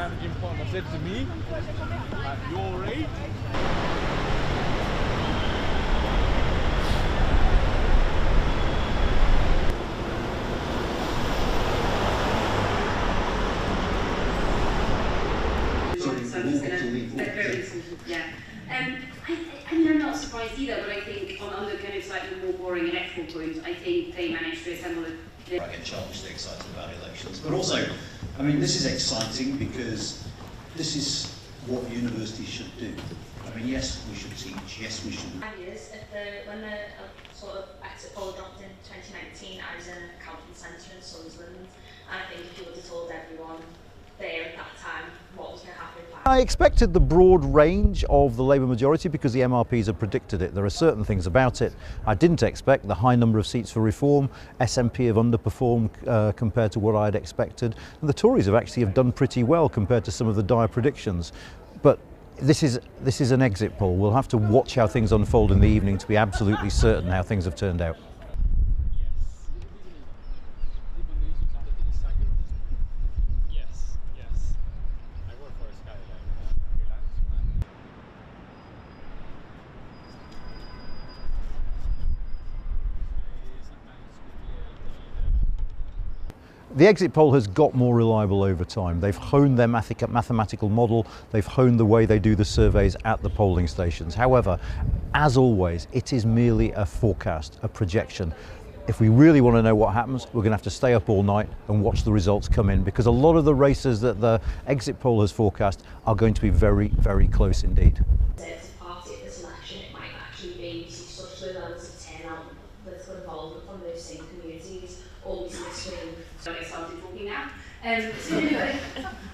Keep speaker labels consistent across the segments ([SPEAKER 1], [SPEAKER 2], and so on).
[SPEAKER 1] managing partner said to me, at your age,
[SPEAKER 2] I mean, I'm not surprised either, but I think on the kind of slightly more boring electoral point, I think they managed to assemble
[SPEAKER 3] I get childishly excited about elections, but also, I mean, this is exciting because this is what universities should do. I mean, yes, we should teach, yes, we should.
[SPEAKER 4] When the sort of exit poll dropped in 2019, I was in a accounting centre in Sunderland, and I think if you would have told everyone there at that time what was going to happen.
[SPEAKER 5] I expected the broad range of the Labour majority because the MRPs have predicted it. There are certain things about it I didn't expect. The high number of seats for reform, SNP have underperformed compared to what I had expected, and the Tories have done pretty well compared to some of the dire predictions. But this is an exit poll. We'll have to watch how things unfold in the evening to be absolutely certain how things have turned out. The exit poll has got more reliable over time. They've honed their mathematical model, they've honed the way they do the surveys at the polling stations. However, as always, it is merely a forecast, a projection. If we really want to know what happens, we're going to have to stay up all night and watch the results come in, because a lot of the races that the exit poll has forecast are going to be very, very close indeed.
[SPEAKER 4] Party at this election, it might actually be such low levels of turnout, political involvement from those same communities, always in the swing.
[SPEAKER 2] So I started talking now. So anyway,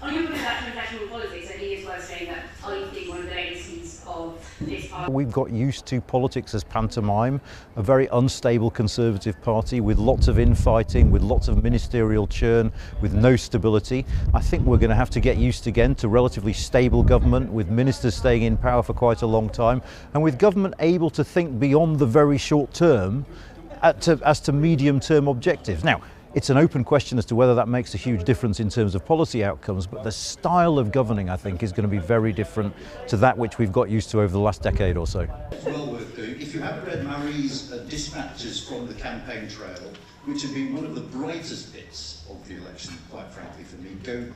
[SPEAKER 2] on your point about transactional politics, I think it's worth saying that I think one of the legacies of this party.
[SPEAKER 5] We've got used to politics as pantomime, a very unstable Conservative party with lots of infighting, with lots of ministerial churn, with no stability. I think we're going to have to get used again to relatively stable government, with ministers staying in power for quite a long time, and with government able to think beyond the very short term as to medium-term objectives. Now, it's an open question as to whether that makes a huge difference in terms of policy outcomes, but the style of governing, I think, is going to be very different to that which we've got used to over the last decade or so.
[SPEAKER 3] It's well worth doing. If you haven't read Murray's dispatches from the campaign trail, which have been one of the brightest bits of the election, quite frankly, for me, go